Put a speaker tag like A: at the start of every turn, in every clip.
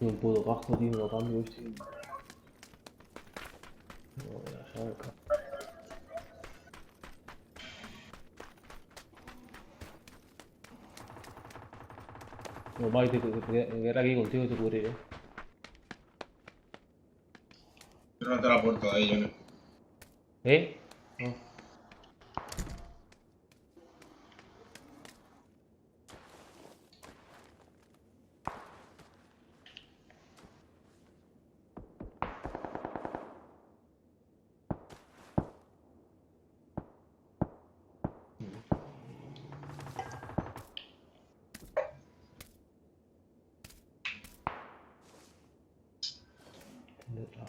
A: un puto casco, tío, lo cambio, este. No, ya sabes, no, va, me quedaré aquí contigo y te cubriré.
B: Cierrate la puerta de ahí, Johnny.
A: ¿Eh? No. ¿Dónde está?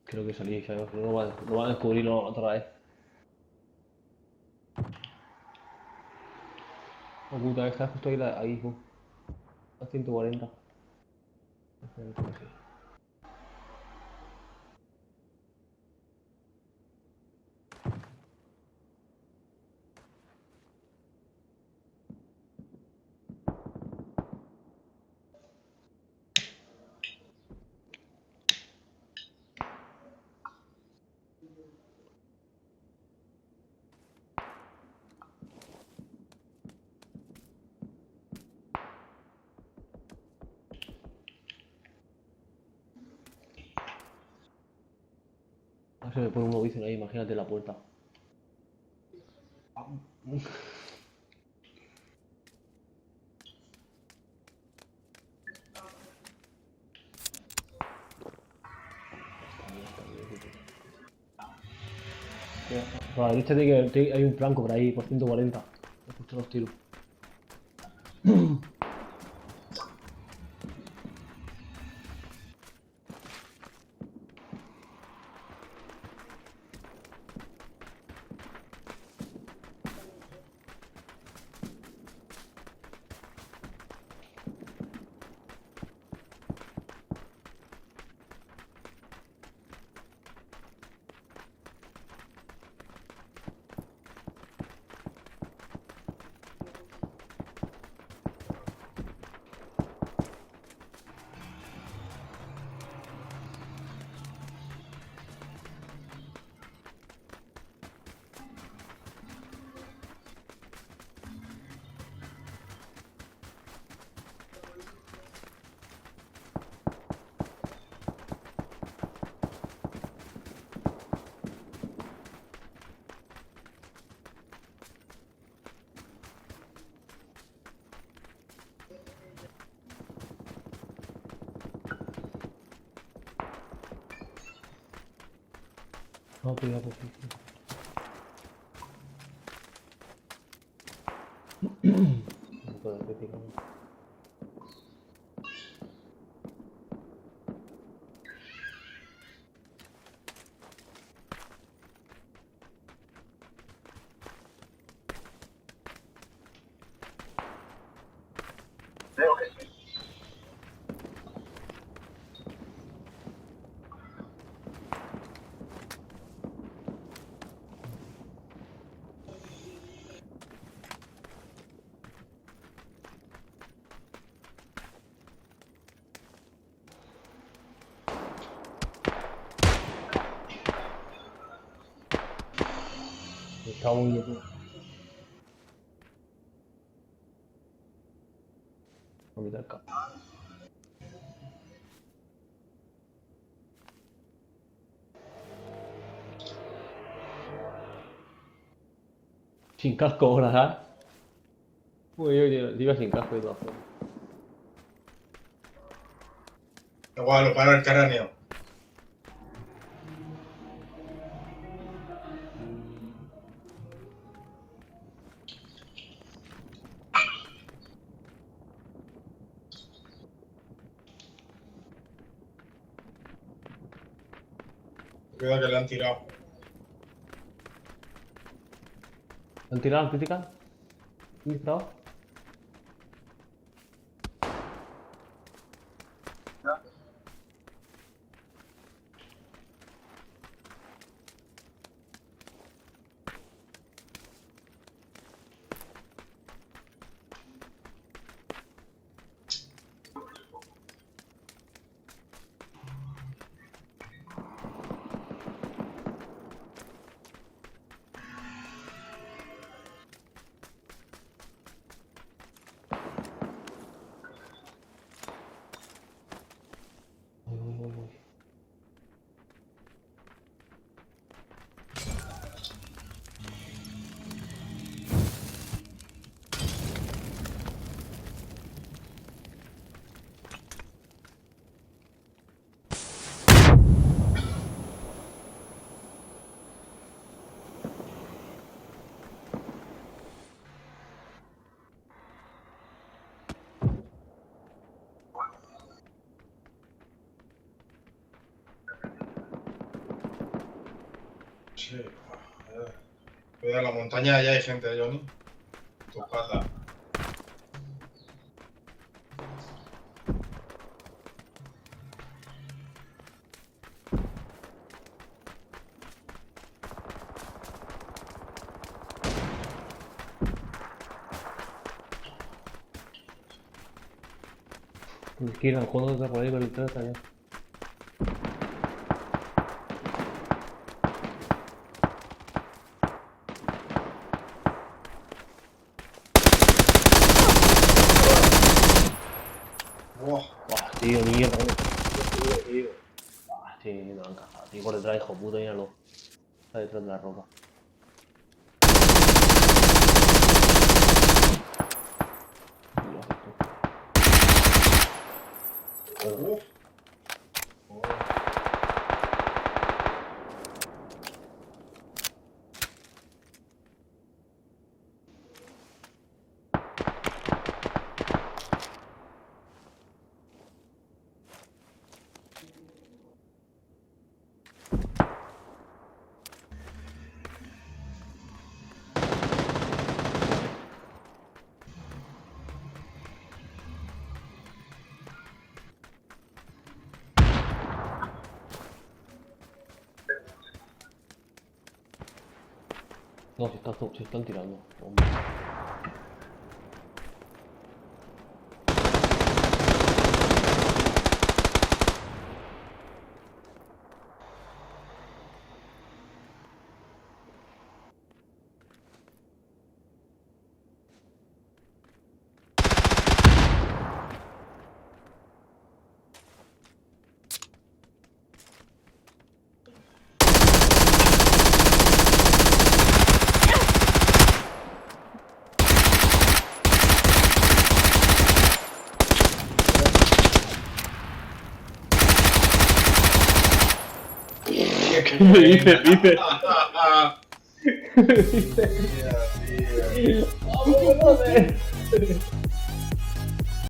A: Creo que salí, ¿sabes? No va a descubrirlo otra vez. Oh, puta, es que justo ahí, a 140. Ah, se me pone un novicio ahí, imagínate la puerta. Por la derecha hay un flanco por ahí, por 140. Escucho los tiros. No, cuidado, pues sí. No puedo repetir, no. Me cago en YouTube. Voy a quitar el cable. Sin casco ahora, ¿sabes? Uy, yo iba sin casco de todas formas.
B: Igual, lo para el cráneo. Cuidado que le han tirado.
A: ¿Te han tirado la crítica? ¿Han disparado?
B: Sí. Cuidado, en la montaña ya hay gente, Johnny. Tu espalda.
A: Por la izquierda, el juego está por ahí, por el trata ya.
B: Buah.
A: Buah, tío, mierda, tío. Buah, sí, me han cagado, tío, por detrás, hijo puta, míralo. Está detrás de la roca. Dios, esto.
B: Uf.
A: No, se están tirando. Hombre. ¿Qué me dices? ¿Qué me dices?
B: Tío.
A: ¡Vamos, joder!